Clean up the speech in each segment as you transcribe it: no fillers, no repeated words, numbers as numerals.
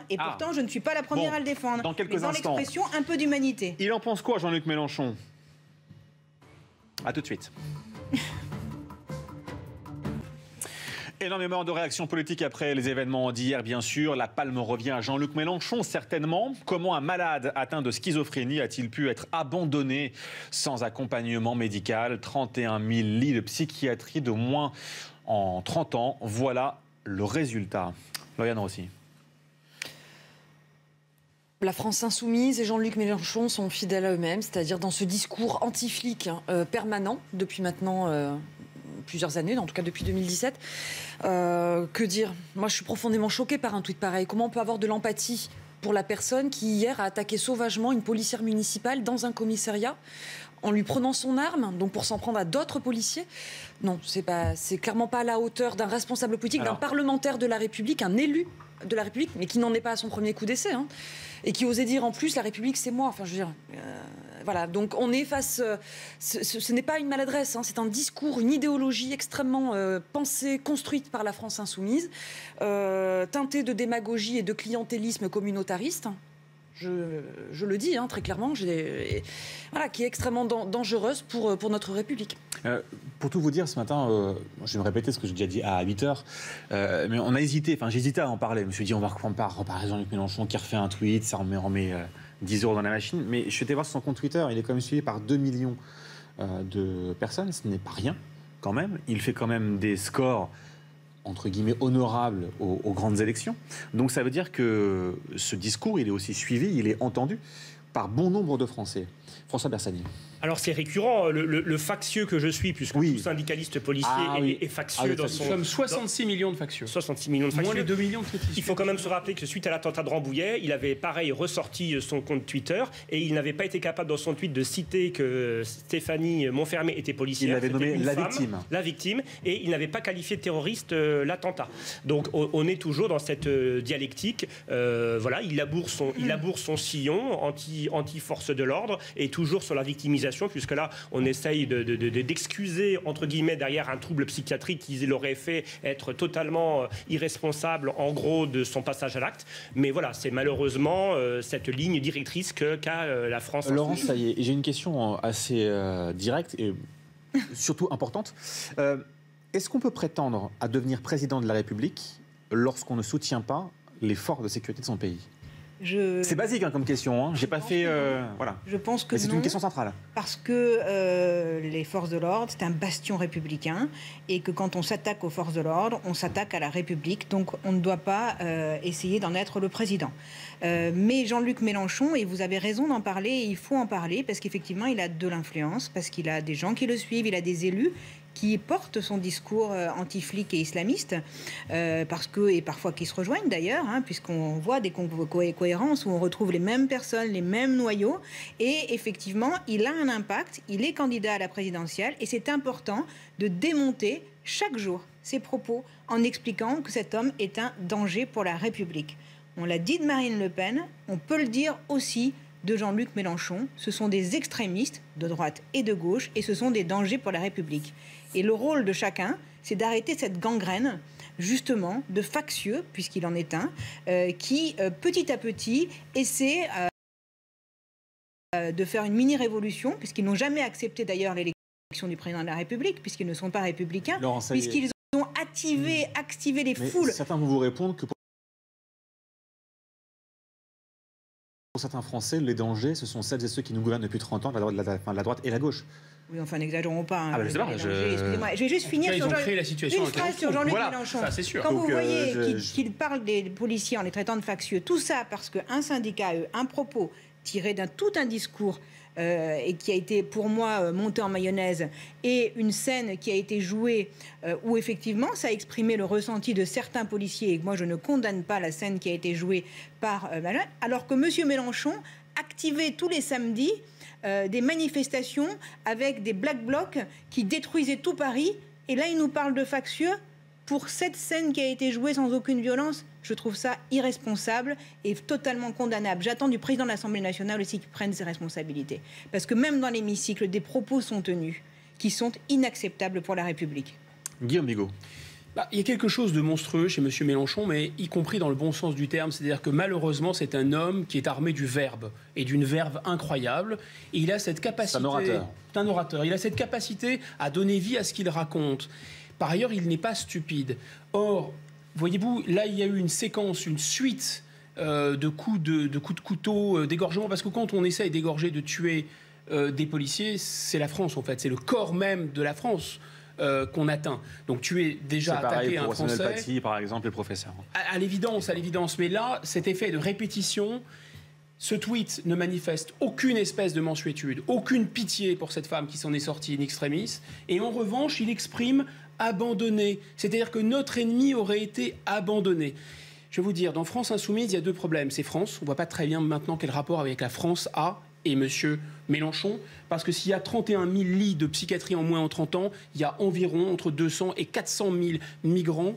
Et pourtant, je ne suis pas la première à le défendre. Dans quelques instants. L'expression, un peu d'humanité. Il en pense quoi, Jean-Luc Mélenchon? A tout de suite. Énormément de réactions politiques après les événements d'hier, bien sûr. La palme revient à Jean-Luc Mélenchon, certainement. Comment un malade atteint de schizophrénie a-t-il pu être abandonné sans accompagnement médical? 31 000 lits de psychiatrie de moins en 30 ans. Voilà le résultat. Lauriane Rossi. La France insoumise et Jean-Luc Mélenchon sont fidèles à eux-mêmes, c'est-à-dire dans ce discours anti-flic permanent depuis maintenant plusieurs années, en tout cas depuis 2017. Que dire? Moi, je suis profondément choquée par un tweet pareil. Comment on peut avoir de l'empathie pour la personne qui, hier, a attaqué sauvagement une policière municipale dans un commissariat en lui prenant son arme, donc pour s'en prendre à d'autres policiers? Non, c'est clairement pas à la hauteur d'un responsable politique, d'un parlementaire de la République, un élu de la République, mais qui n'en est pas à son premier coup d'essai, et qui osait dire en plus la République c'est moi. Enfin, je veux dire, voilà. Donc on est face. Ce n'est pas une maladresse, c'est un discours, une idéologie extrêmement pensée, construite par la France insoumise, teintée de démagogie et de clientélisme communautariste. Je le dis très clairement, qui est extrêmement dangereuse pour notre République. Pour tout vous dire, ce matin, je vais me répéter ce que j'ai déjà dit à 8h, mais on a hésité, j'hésitais à en parler. Je me suis dit, on va reparler de Jean-Luc Mélenchon qui refait un tweet, ça remet 10 euros dans la machine. Mais je suis allé voir son compte Twitter, il est quand même suivi par 2 millions de personnes, ce n'est pas rien quand même. Il fait quand même des scores entre guillemets honorable aux grandes élections. Donc ça veut dire que ce discours, il est aussi suivi, il est entendu par bon nombre de Français. François Bersani. Alors c'est récurrent, le factieux que je suis, puisque tout syndicaliste policier est factieux dans son... Nous sommes 66 millions de factieux. 66 millions de factieux. Moins les 2 millions de critiques. Il faut quand même se rappeler que suite à l'attentat de Rambouillet, il avait pareil ressorti son compte Twitter et il n'avait pas été capable dans son tweet de citer que Stéphanie Monfermé était policière. Il avait nommé la victime, et il n'avait pas qualifié de terroriste l'attentat. Donc on est toujours dans cette dialectique. Voilà, il laboure son sillon anti-force de l'ordre et toujours sur la victimisation, puisque là, on essaye d'excuser, entre guillemets, derrière un trouble psychiatrique qu'il aurait fait être totalement irresponsable, en gros, de son passage à l'acte. Mais voilà, c'est malheureusement cette ligne directrice qu'a la France. Laurent, ça y est, j'ai une question assez directe et surtout importante. Est-ce qu'on peut prétendre à devenir président de la République lorsqu'on ne soutient pas les forces de sécurité de son pays? C'est basique comme question, j'ai pas fait... voilà. Je pense que mais c'est une question centrale. Parce que les forces de l'ordre, c'est un bastion républicain, et que quand on s'attaque aux forces de l'ordre, on s'attaque à la République, donc on ne doit pas essayer d'en être le président. Mais Jean-Luc Mélenchon, et vous avez raison d'en parler, et il faut en parler, parce qu'effectivement, il a de l'influence, parce qu'il a des gens qui le suivent, il a des élus qui portent son discours anti-flic et islamiste, et parfois qui se rejoignent d'ailleurs, puisqu'on voit des cohérences où on retrouve les mêmes personnes, les mêmes noyaux, et effectivement, il a un impact, il est candidat à la présidentielle, et c'est important de démonter chaque jour ses propos en expliquant que cet homme est un danger pour la République. On l'a dit de Marine Le Pen, on peut le dire aussi de Jean-Luc Mélenchon. Ce sont des extrémistes de droite et de gauche, et ce sont des dangers pour la République. Et le rôle de chacun, c'est d'arrêter cette gangrène, justement, de factieux, puisqu'il en est un, qui, petit à petit, essaie de faire une mini-révolution, puisqu'ils n'ont jamais accepté d'ailleurs l'élection du président de la République, puisqu'ils ne sont pas républicains, puisqu'ils ont activé les foules. Certains vont vous répondre que pour certains Français, les dangers, ce sont celles et ceux qui nous gouvernent depuis 30 ans, la droite et la gauche. Oui, enfin, n'exagérons pas. Je sais pas, excusez-moi, je vais juste finir sur Jean-Luc Mélenchon. Ça, c'est sûr. Quand vous voyez qu'il parle des policiers en les traitant de factieux, tout ça parce qu'un syndicat, un propos tiré tout un discours et qui a été pour moi monté en mayonnaise, et une scène qui a été jouée où effectivement ça a exprimé le ressenti de certains policiers, et moi je ne condamne pas la scène qui a été jouée par alors que M. Mélenchon activait tous les samedis des manifestations avec des black blocs qui détruisaient tout Paris, et là il nous parle de factieux pour cette scène qui a été jouée sans aucune violence. Je trouve ça irresponsable et totalement condamnable. J'attends du président de l'Assemblée nationale aussi qu'il prenne ses responsabilités. Parce que même dans l'hémicycle, des propos sont tenus qui sont inacceptables pour la République. Guillaume Bigot. Il y a quelque chose de monstrueux chez M. Mélenchon, mais y compris dans le bon sens du terme. C'est-à-dire que malheureusement, c'est un homme qui est armé du verbe, et d'une verve incroyable. Et il a cette capacité... C'est un orateur. C'est un orateur. Il a cette capacité à donner vie à ce qu'il raconte. Par ailleurs, il n'est pas stupide. Or, voyez-vous, là, il y a eu une séquence, une suite de coups de couteau, d'égorgement. Parce que quand on essaye d'égorger, de tuer des policiers, c'est la France, en fait. C'est le corps même de la France qu'on atteint. Donc tu es déjà attaqué à un Français. C'est pareil pour Paty, par exemple, les professeurs. À l'évidence. Mais là, cet effet de répétition, ce tweet ne manifeste aucune espèce de mansuétude, aucune pitié pour cette femme qui s'en est sortie in extremis. Et en revanche, il exprime abandonné. C'est-à-dire que notre ennemi aurait été abandonné. Je vais vous dire, dans France Insoumise, il y a deux problèmes. C'est France, on ne voit pas très bien maintenant quel rapport avec la France a et M. Mélenchon, parce que s'il y a 31 000 lits de psychiatrie en moins en 30 ans, il y a environ entre 200 et 400 000 migrants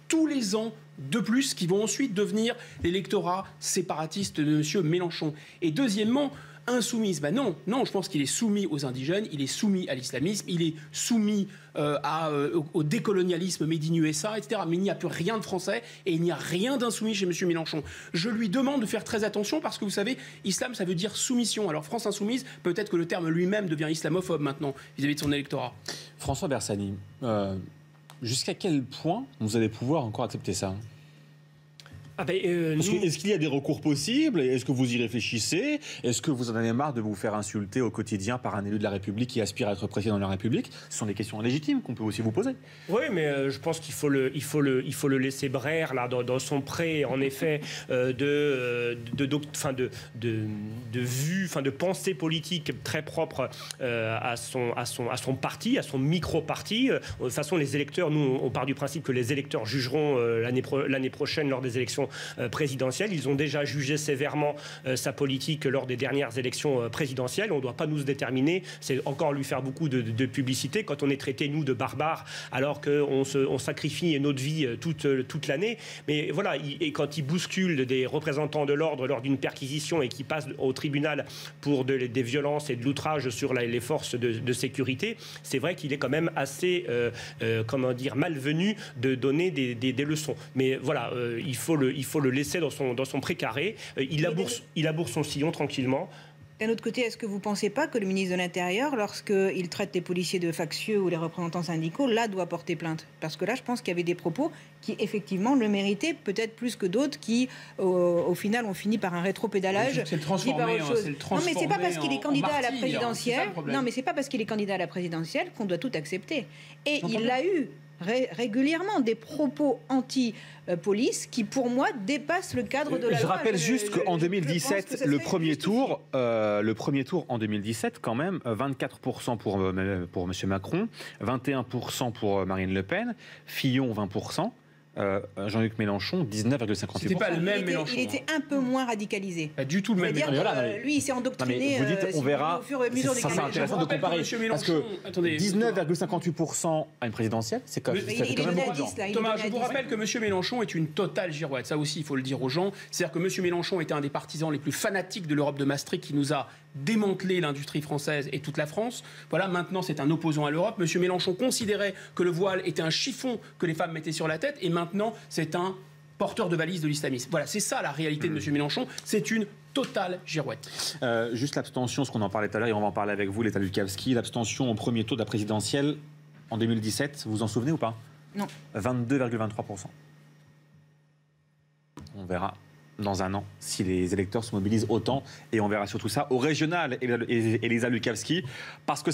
tous les ans de plus qui vont ensuite devenir l'électorat séparatiste de M. Mélenchon. Et deuxièmement, Insoumise, non, je pense qu'il est soumis aux indigènes, il est soumis à l'islamisme, il est soumis au décolonialisme made in USA, etc. Mais il n'y a plus rien de français et il n'y a rien d'insoumis chez M. Mélenchon. Je lui demande de faire très attention parce que vous savez, islam, ça veut dire soumission. Alors France Insoumise, peut-être que le terme lui-même devient islamophobe maintenant vis-à-vis de son électorat. François Bersani, jusqu'à quel point vous allez pouvoir encore accepter ça ? Est-ce qu'il y a des recours possibles? Est-ce que vous y réfléchissez? Est-ce que vous en avez marre de vous faire insulter au quotidien par un élu de la République qui aspire à être président de la République? Ce sont des questions légitimes qu'on peut aussi vous poser. Oui, mais je pense qu'il faut le laisser braire là, dans son pré, en effet, de pensée politique très propre à son parti, à son micro-parti. De toute façon, les électeurs, nous, on part du principe que les électeurs jugeront l'année prochaine lors des élections présidentielle. Ils ont déjà jugé sévèrement sa politique lors des dernières élections présidentielles. On ne doit pas nous déterminer. C'est encore lui faire beaucoup de publicité quand on est traité, nous, de barbares, alors qu'on sacrifie notre vie toute l'année. Mais voilà, et quand il bouscule des représentants de l'ordre lors d'une perquisition et qui passe au tribunal pour des violences et de l'outrage sur les forces de sécurité, c'est vrai qu'il est quand même assez malvenu de donner des leçons. Mais voilà, il faut le laisser dans son précaré. Il laboure son sillon tranquillement. D'un autre côté, est-ce que vous ne pensez pas que le ministre de l'Intérieur, lorsqu'il traite les policiers de factieux ou les représentants syndicaux, là, doit porter plainte? Parce que là, je pense qu'il y avait des propos qui, effectivement, le méritaient, peut-être plus que d'autres qui, au final, ont fini par un rétropédalage. C'est le transformer. Non, mais c'est pas parce qu'il est candidat à la présidentielle. Non, mais c'est pas parce qu'il est candidat à la présidentielle qu'on doit tout accepter. Et il a eu régulièrement des propos anti-police qui, pour moi, dépassent le cadre de la loi. Je rappelle juste qu'en 2017, le premier tour en 2017, quand même, 24% pour M. Macron, 21% pour Marine Le Pen, Fillon 20%. Jean-Luc Mélenchon, 19,58%. C'était pas le même Mélenchon. Il était un peu moins radicalisé. Pas du tout le même Mélenchon. Lui, il s'est endoctriné. Vous dites, on verra. Au fur et à mesure des ça, c'est intéressant de comparer. Parce que 19,58% à une présidentielle, c'est quand même beaucoup de gens. Thomas, je vous rappelle que M. Mélenchon est une totale girouette. Ça aussi, il faut le dire aux gens. C'est-à-dire que M. Mélenchon était un des partisans les plus fanatiques de l'Europe de Maastricht qui nous a démantelé l'industrie française et toute la France. Voilà, maintenant, c'est un opposant à l'Europe. M. Mélenchon considérait que le voile était un chiffon que les femmes mettaient sur la tête et maintenant, c'est un porteur de valise de l'islamisme. Voilà, c'est ça la réalité de M. Mélenchon. C'est une totale girouette. Juste l'abstention, ce qu'on en parlait tout à l'heure, et on va en parler avec vous, l'État Lukavski, l'abstention au premier tour de la présidentielle en 2017, vous vous en souvenez ou pas? Non. 22,23%. On verra dans un an si les électeurs se mobilisent autant, et on verra surtout ça au régional, Elisa Lukavski, parce que